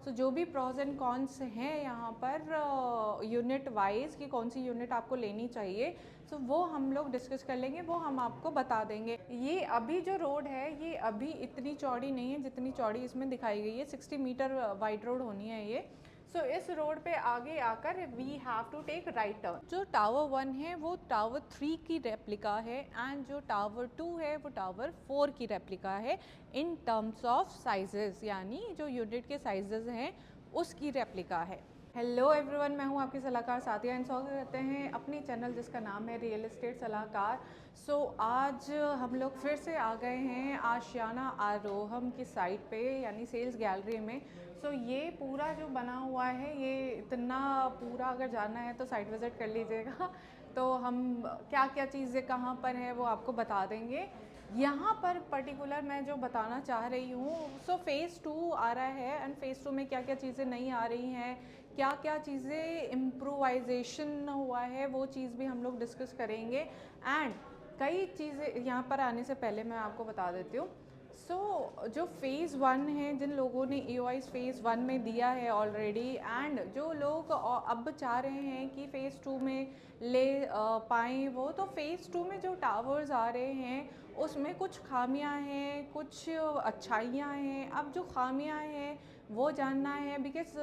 सो जो भी pros and cons हैं यहाँ पर यूनिट वाइज कि कौन सी यूनिट आपको लेनी चाहिए, सो वो हम लोग डिस्कस कर लेंगे, वो हम आपको बता देंगे। ये अभी जो रोड है ये अभी इतनी चौड़ी नहीं है जितनी चौड़ी इसमें दिखाई गई है। 60 मीटर वाइड रोड होनी है ये। सो इस रोड पे आगे आकर we have to take right turn. जो टावर 1 है वो टावर 3 की रेप्लिका है एंड जो टावर 2 है वो टावर 4 की रेप्लिका है इन टर्म्स ऑफ साइजेस, यानी जो यूनिट के साइजेस हैं उसकी रेप्लिका है। हेलो एवरीवन, मैं हूं आपकी सलाहकार साथिया एंड स्वागत करते हैं अपने चैनल जिसका नाम है रियल एस्टेट सलाहकार। सो आज हम लोग फिर से आ गए हैं आशियाना आरोहम की साइट पे, यानी सेल्स गैलरी में। सो ये पूरा जो बना हुआ है, ये इतना पूरा अगर जानना है तो साइट विज़िट कर लीजिएगा। तो हम क्या क्या चीज़ें कहाँ पर हैं वो आपको बता देंगे। यहाँ पर पर्टिकुलर मैं जो बताना चाह रही हूँ, सो फेज़ 2 आ रहा है एंड फेज़ 2 में क्या क्या चीज़ें नई आ रही हैं, क्या क्या चीज़ें इम्प्रोवाइजेशन हुआ है, वो चीज़ भी हम लोग डिस्कस करेंगे। एंड कई चीज़ें यहाँ पर आने से पहले मैं आपको बता देती हूँ। सो जो फेज़ 1 है, जिन लोगों ने EOIs फेज़ 1 में दिया है ऑलरेडी, एंड जो लोग अब चाह रहे हैं कि फ़ेज़ 2 में ले पाएँ वो, तो फ़ेज़ 2 में जो टावर्स आ रहे हैं उसमें कुछ खामियां हैं, कुछ अच्छाइयाँ हैं। अब जो खामियां हैं वो जानना है, बिकॉज़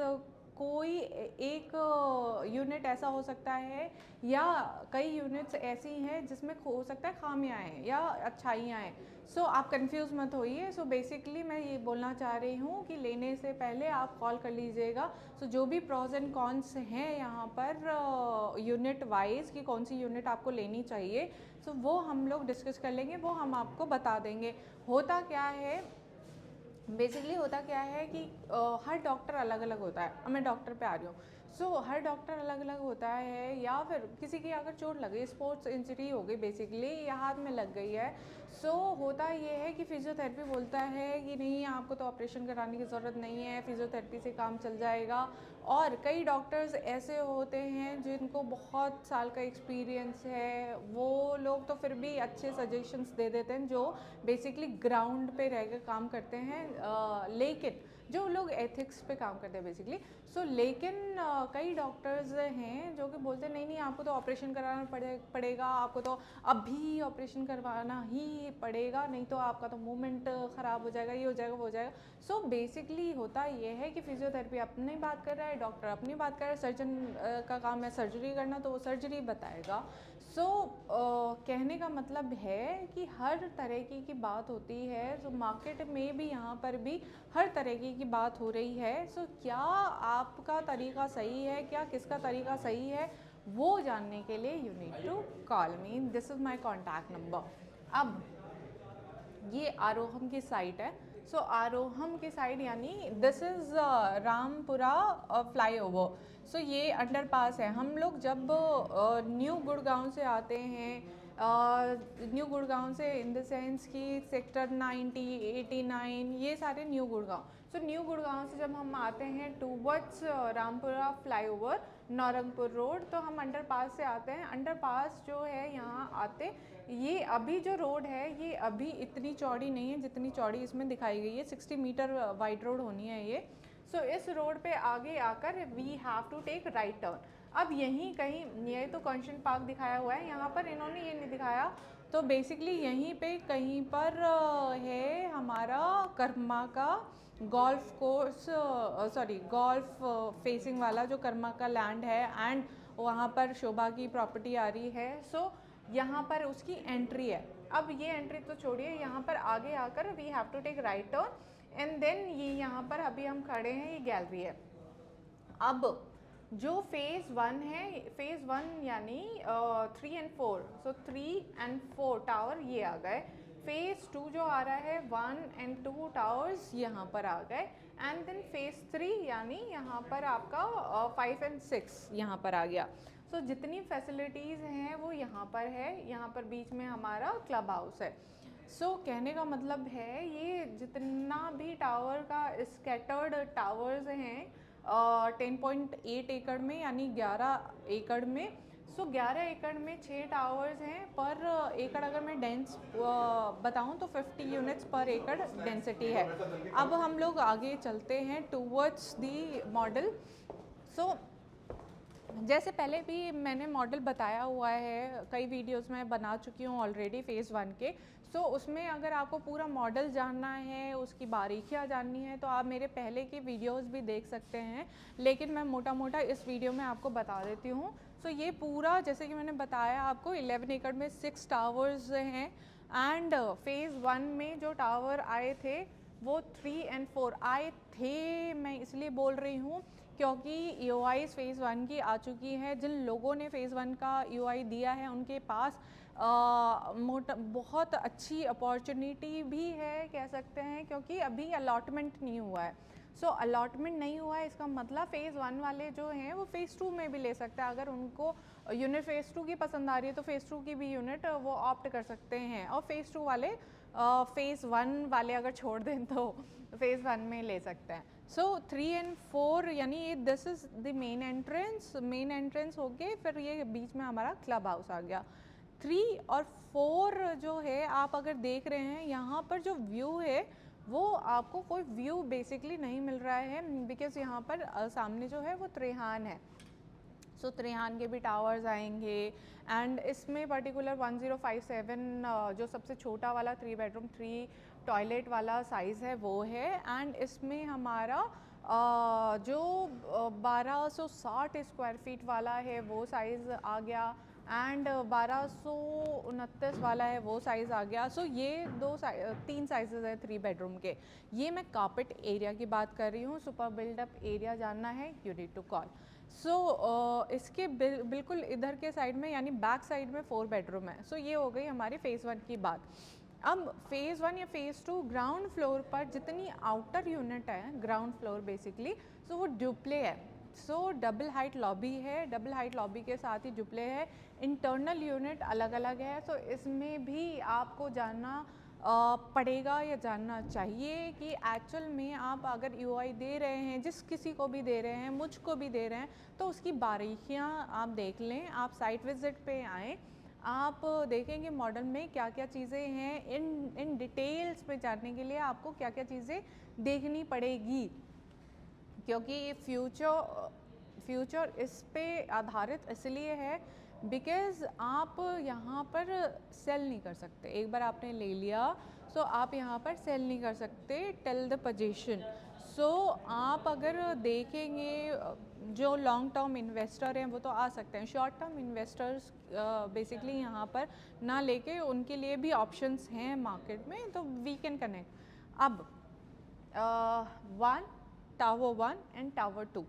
कोई एक यूनिट ऐसा हो सकता है या कई यूनिट्स ऐसी हैं जिसमें हो सकता है खामियां हैं या अच्छाइयाँ हैं। सो आप कंफ्यूज मत होइए। सो बेसिकली मैं ये बोलना चाह रही हूँ कि लेने से पहले आप कॉल कर लीजिएगा। सो जो भी प्रॉज एंड कॉन्स हैं यहाँ पर यूनिट वाइज कि कौन सी यूनिट आपको लेनी चाहिए, सो वो हम लोग डिस्कस कर लेंगे, वो हम आपको बता देंगे। होता क्या है, बेसिकली होता क्या है कि हर डॉक्टर अलग अलग होता है। अब मैं डॉक्टर पे आ रही हूँ। सो हर डॉक्टर अलग अलग होता है, या फिर किसी की अगर चोट लग गई, स्पोर्ट्स इंजरी हो गई बेसिकली, या हाथ में लग गई है, सो होता ये है कि फिजियोथेरेपी बोलता है कि नहीं, आपको तो ऑपरेशन कराने की ज़रूरत नहीं है, फिजियोथेरेपी से काम चल जाएगा। और कई डॉक्टर्स ऐसे होते हैं जिनको बहुत साल का एक्सपीरियंस है, वो लोग तो फिर भी अच्छे सजेशंस दे देते हैं, जो बेसिकली ग्राउंड पे रह कर काम करते हैं। लेकिन जो लोग एथिक्स पे काम करते हैं बेसिकली, सो लेकिन कई डॉक्टर्स हैं जो कि बोलते हैं नहीं नहीं, आपको तो ऑपरेशन कराना पड़ेगा, आपको तो अभी ऑपरेशन करवाना ही पड़ेगा, नहीं तो आपका तो मूवमेंट ख़राब हो जाएगा, ये हो जाएगा, वो हो जाएगा। सो बेसिकली होता ये है कि फिजियोथेरेपी अपनी बात कर रहा है, डॉक्टर अपनी बात कर रहा है, सर्जन का काम है सर्जरी करना, तो वो सर्जरी बताएगा। सो कहने का मतलब है कि हर तरह की बात होती है। सो मार्केट में भी, यहाँ पर भी हर तरह की बात हो रही है। सो क्या आपका तरीका सही है, क्या किसका तरीका सही है, वो जानने के लिए you need to call me, this is my contact number. अब ये आरोहम की साइट है। सो आरोहम की साइड यानी दिस इज़ रामपुरा फ्लाईओवर। सो ये अंडरपास है। हम लोग जब न्यू गुड़गांव से आते हैं, न्यू गुड़गांव से इन द सेंस कि सेक्टर 90, 89, ये सारे new Gurgaon. So new Gurgaon से जब हम आते हैं towards Rampura flyover, Naurangpur road, तो हम अंडरपास से आते हैं। अंडरपास जो है यहाँ आते, ये अभी जो रोड है ये अभी इतनी चौड़ी नहीं है जितनी चौड़ी इसमें दिखाई गई है। 60 मीटर वाइड रोड होनी है ये। सो इस रोड पे आगे आकर we have to take right turn. अब यहीं कहीं, ये तो कॉन्शन पार्क दिखाया हुआ है, यहाँ पर इन्होंने ये नहीं दिखाया। तो बेसिकली यहीं पे कहीं पर है हमारा कर्मा का golf course, sorry golf facing वाला जो कर्मा का लैंड है, एंड वहाँ पर शोभा की प्रॉपर्टी आ रही है। सो यहाँ पर उसकी एंट्री है। अब ये एंट्री तो छोड़िए, यहाँ पर आगे आकर we have to take right turn and then ये यहाँ पर अभी हम खड़े हैं, ये गैलरी है। अब जो फेज़ 1 है, फेज़ 1 यानी 3 एंड 4, सो 3 एंड 4 टावर ये आ गए। फेज़ 2 जो आ रहा है, 1 एंड 2 टावर्स यहाँ पर आ गए, एंड देन फेज़ 3 यानी यहाँ पर आपका 5 एंड 6 यहाँ पर आ गया। सो जितनी फैसिलिटीज़ हैं वो यहाँ पर है। यहाँ पर बीच में हमारा क्लब हाउस है। सो कहने का मतलब है, ये जितना भी टावर का स्कैटर्ड टावर्स हैं 10.8 एकड़ में, यानी 11 एकड़ में। सो सो 11 एकड़ में 6 टावर्स हैं, पर एकड़ अगर मैं डेंस बताऊं तो 50 यूनिट्स पर एकड़ डेंसिटी है। अब हम लोग आगे चलते हैं टूवर्ड्स दी मॉडल। सो जैसे पहले भी मैंने मॉडल बताया हुआ है, कई वीडियोस में बना चुकी हूँ ऑलरेडी फ़ेज़ 1 के। सो उसमें अगर आपको पूरा मॉडल जानना है, उसकी बारीकियाँ जाननी है, तो आप मेरे पहले के वीडियोस भी देख सकते हैं, लेकिन मैं मोटा मोटा इस वीडियो में आपको बता देती हूँ। सो ये पूरा जैसे कि मैंने बताया आपको 11 एकड़ में 6 टावर्स हैं, एंड फ़ेज़ 1 में जो टावर आए थे वो 3 और 4 आए थे। मैं इसलिए बोल रही हूँ क्योंकि EOI फ़ेज़ 1 की आ चुकी है। जिन लोगों ने फ़ेज़ 1 का EOI दिया है उनके पास बहुत अच्छी अपॉर्चुनिटी भी है कह सकते हैं, क्योंकि अभी अलॉटमेंट नहीं हुआ है। सो अलॉटमेंट नहीं हुआ है, इसका मतलब फ़ेज़ 1 वाले जो हैं वो फ़ेज़ 2 में भी ले सकते हैं। अगर उनको यूनिट फ़ेज़ 2 की पसंद आ रही है तो फ़ेज़ 2 की भी यूनिट वो ऑप्ट कर सकते हैं, और फ़ेज़ 2 वाले फ़ेज़ 1 वाले अगर छोड़ दें तो फ़ेज़ 1 में ले सकते हैं। सो 3 और 4 यानी this is the main entrance हो गए, फिर ये बीच में हमारा क्लब हाउस आ गया। 3 और 4 जो है आप अगर देख रहे हैं यहाँ पर जो व्यू है वो आपको कोई व्यू बेसिकली नहीं मिल रहा है, बिकॉज़ यहाँ पर सामने जो है वो त्रेहान है। सो त्रेहान के भी टावर्स आएंगे, एंड इसमें पर्टिकुलर 1057 जो सबसे छोटा वाला 3 बेडरूम 3 टॉयलेट वाला साइज़ है वो है, एंड इसमें हमारा जो 1260 स्क्वायर फीट वाला है वो साइज़ आ गया, एंड 1229 वाला है वो साइज़ आ गया। सो ये 3 साइज़ है 3 बेडरूम के। ये मैं कार्पेट एरिया की बात कर रही हूँ। सुपर बिल्डअप एरिया जानना है, यू नीड टू कॉल। सो इसके बिल्कुल इधर के साइड में यानी बैक साइड में 4 बेडरूम है। सो ये हो गई हमारी फ़ेज़ 1 की बात। अब फ़ेज़ 1 या फ़ेज़ 2 ग्राउंड फ्लोर पर जितनी आउटर यूनिट है, ग्राउंड फ्लोर बेसिकली, सो वो डुप्ले है। सो डबल हाइट लॉबी है, डबल हाइट लॉबी के साथ ही डुप्ले है। इंटरनल यूनिट अलग अलग है। सो इसमें भी आपको जानना पड़ेगा या जानना चाहिए कि एक्चुअल में आप अगर EOI दे रहे हैं, जिस किसी को भी दे रहे हैं, मुझको भी दे रहे हैं, तो उसकी बारीकियां आप देख लें। आप साइट विज़िट पे आएँ, आप देखेंगे मॉडल में क्या क्या चीज़ें हैं। इन डिटेल्स में जानने के लिए आपको क्या क्या चीज़ें देखनी पड़ेगी, क्योंकि ये फ्यूचर इस पे आधारित इसलिए है बिकॉज़ आप यहाँ पर सेल नहीं कर सकते। एक बार आपने ले लिया सो आप यहाँ पर सेल नहीं कर सकते टिल द पोजीशन। सो आप अगर देखेंगे जो लॉन्ग टर्म इन्वेस्टर हैं वो तो आ सकते हैं, शॉर्ट टर्म इन्वेस्टर्स बेसिकली यहाँ पर ना लेके उनके लिए भी ऑप्शंस हैं मार्केट में, तो वी कैन कनेक्ट। अब 1 tower 1 and tower 2।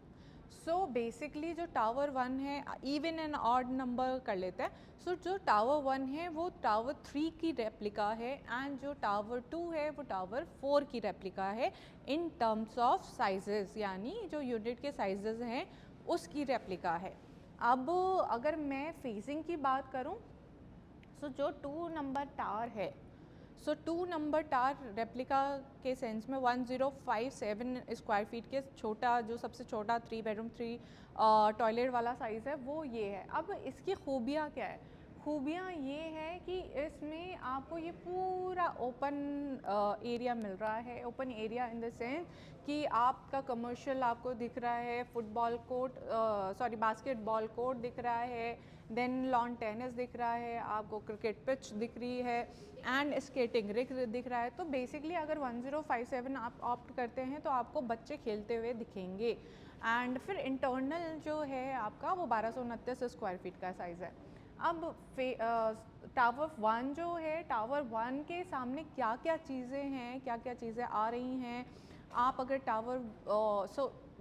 So basically जो टावर 1 है, इवन एंड ऑड नंबर कर लेते हैं। सो जो टावर 1 है वो टावर 3 की रेप्लिका है, एंड जो टावर 2 है वो टावर 4 की रेप्लिका है इन टर्म्स ऑफ साइजेस, यानी जो यूनिट के साइजेस हैं उसकी रेप्लिका है। अब अगर मैं फेसिंग की बात करूं, सो जो 2 नंबर टावर है, सो 2 नंबर टावर रेप्लिका के सेंस में 1057 स्क्वायर फीट के छोटा, जो सबसे छोटा 3 बेडरूम 3 टॉयलेट वाला साइज़ है वो ये है। अब इसकी खूबियाँ क्या है? खूबियाँ ये है कि इसमें आपको ये पूरा ओपन एरिया मिल रहा है। Open area in the sense कि आपका कमर्शियल आपको दिख रहा है, फुटबॉल कोर्ट बास्केटबॉल कोर्ट दिख रहा है, देन लॉन टेनिस दिख रहा है, आपको क्रिकेट पिच दिख रही है, एंड स्केटिंग रिंक दिख रहा है। तो बेसिकली अगर 1057 आप ऑप्ट करते हैं तो आपको बच्चे खेलते हुए दिखेंगे। एंड फिर इंटरनल जो है आपका वो 1229 स्क्वायर फीट का साइज़ है। अब टावर 1 जो है, टावर 1 के सामने क्या क्या चीज़ें हैं, क्या क्या चीज़ें आ रही हैं। आप अगर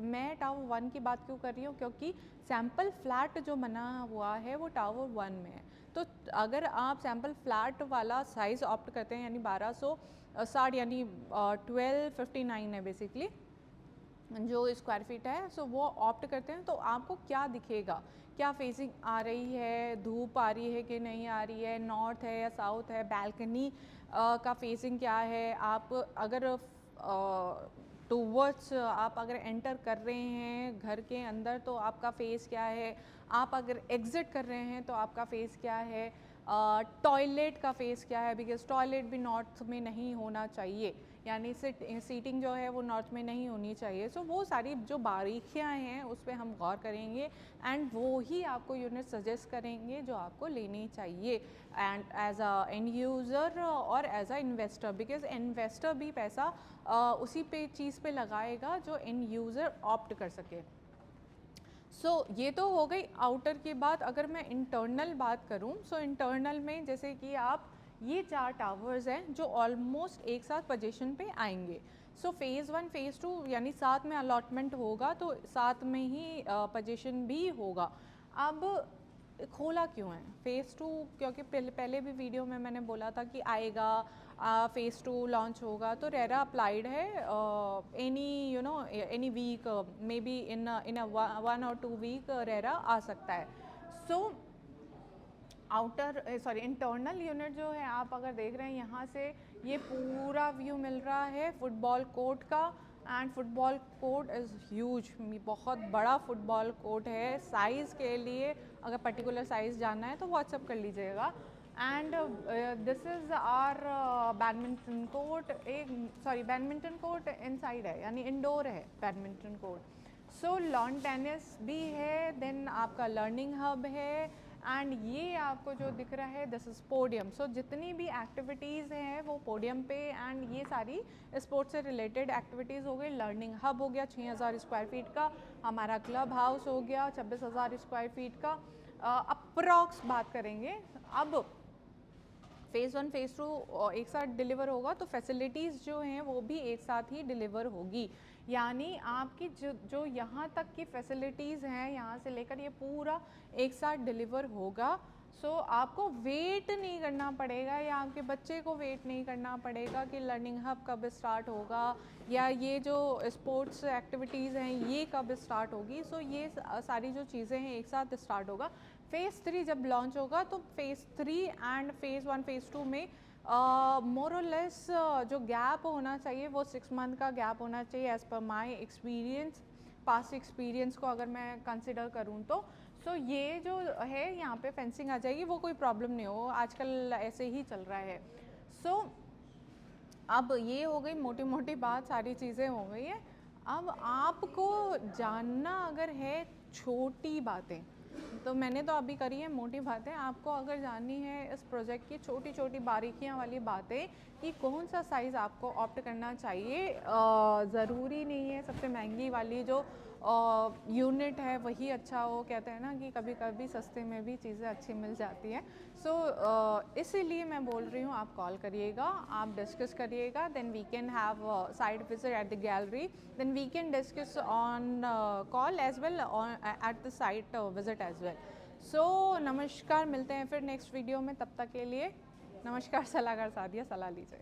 मैं टावर 1 की बात क्यों कर रही हूँ, क्योंकि सैम्पल फ्लैट जो बना हुआ है वो टावर 1 में है। तो अगर आप सैम्पल फ्लैट वाला साइज़ ऑप्ट करते हैं, यानी 1260 यानी 1259 है बेसिकली जो स्क्वायर फीट है, सो वो ऑप्ट करते हैं, तो आपको क्या दिखेगा, क्या फेसिंग आ रही है, धूप आ रही है कि नहीं आ रही है, नॉर्थ है या साउथ है, बैल्कनी का फेसिंग क्या है। आप अगर टूवर्ड्स आप अगर एंटर कर रहे हैं घर के अंदर तो आपका फेस क्या है, आप अगर एग्ज़िट कर रहे हैं तो आपका फेस क्या है, टॉयलेट का फेस क्या है, बिकॉज़ टॉयलेट भी नॉर्थ में नहीं होना चाहिए, यानी सीटिंग जो है वो नॉर्थ में नहीं होनी चाहिए। सो वो सारी जो बारीकियां हैं उस पर हम गौर करेंगे एंड वो ही आपको यूनिट सजेस्ट करेंगे जो आपको लेनी चाहिए and as a end user और as a investor, because investor भी पैसा उसी पे चीज़ पे लगाएगा जो एंड यूज़र ऑप्ट कर सके। सो ये तो हो गई आउटर की बात। अगर मैं इंटरनल बात करूं, सो इंटरनल में जैसे कि आप ये 4 टावर्स हैं जो ऑलमोस्ट एक साथ पोजीशन पे आएंगे। सो फेज़ 1 फेज़ 2 यानी साथ में अलॉटमेंट होगा तो साथ में ही पोजीशन भी होगा। अब खोला क्यों है फेज़ 2, क्योंकि पहले भी वीडियो में मैंने बोला था कि आएगा, फेज़ 2 लॉन्च होगा, तो रेरा अप्लाइड है any you know any week, maybe in a 1 और 2 वीक रेरा आ सकता है। So outer sorry internal unit जो है आप अगर देख रहे हैं यहाँ से ये पूरा व्यू मिल रहा है फुटबॉल कोर्ट का and football court is huge, बहुत बड़ा फुटबॉल कोर्ट है। साइज़ के लिए अगर पर्टिकुलर साइज़ जानना है तो व्हाट्सअप कर लीजिएगा। And this is our badminton court, एक सॉरी बैडमिंटन कोर्ट इनसाइड है यानी इंडोर है badminton court. So lawn tennis भी है, देन आपका लर्निंग हब है एंड ये आपको जो दिख रहा है दिस इज़ पोडियम। सो जितनी भी एक्टिविटीज़ हैं वो पोडियम पे एंड ये सारी स्पोर्ट्स से रिलेटेड एक्टिविटीज़ हो गई। लर्निंग हब हो गया 6000 स्क्वायर फीट का, हमारा क्लब हाउस हो गया 26,000 स्क्वायर फीट का। अप्रॉक्स बात करेंगे अब फेज़ 1 फेज़ 2 एक साथ डिलीवर होगा तो फैसिलिटीज़ जो हैं वो भी एक साथ ही डिलीवर होगी, यानी आपकी जो यहाँ तक की फैसिलिटीज़ हैं यहाँ से लेकर ये पूरा एक साथ डिलीवर होगा। सो आपको वेट नहीं करना पड़ेगा या आपके बच्चे को वेट नहीं करना पड़ेगा कि लर्निंग हब कब स्टार्ट होगा या ये जो स्पोर्ट्स एक्टिविटीज़ हैं ये कब स्टार्ट होगी। सो ये सारी जो चीज़ें हैं एक साथ स्टार्ट होगा। फेज़ 3 जब लॉन्च होगा तो फेज़ 3 एंड फेज़ 1 फेज़ 2 में मोर और लेस जो गैप होना चाहिए वो 6 मंथ का गैप होना चाहिए as per my experience, past experience को अगर मैं कंसिडर करूँ तो। सो ये जो है यहाँ पे फेंसिंग आ जाएगी, वो कोई प्रॉब्लम नहीं हो, आजकल ऐसे ही चल रहा है। सो अब ये हो गई मोटी मोटी बात, सारी चीज़ें हो गई है। अब आपको जानना अगर है छोटी बातें तो मैंने तो अभी करी है मोटी बातें, आपको अगर जाननी है इस प्रोजेक्ट की छोटी छोटी बारीकियां वाली बातें कि कौन सा साइज़ आपको ऑप्ट करना चाहिए, ज़रूरी नहीं है सबसे महंगी वाली जो यूनिट है वही अच्छा हो, कहते हैं ना कि कभी कभी सस्ते में भी चीज़ें अच्छी मिल जाती हैं। सो इसीलिए मैं बोल रही हूँ आप कॉल करिएगा, आप डिस्कस करिएगा, then we can have site visit at the gallery, then we can discuss on call as well at the site visit as well. So नमस्कार, मिलते हैं फिर नेक्स्ट वीडियो में, तब तक के लिए नमस्कार। सलाहकार सादिया, सलाह लीजिए।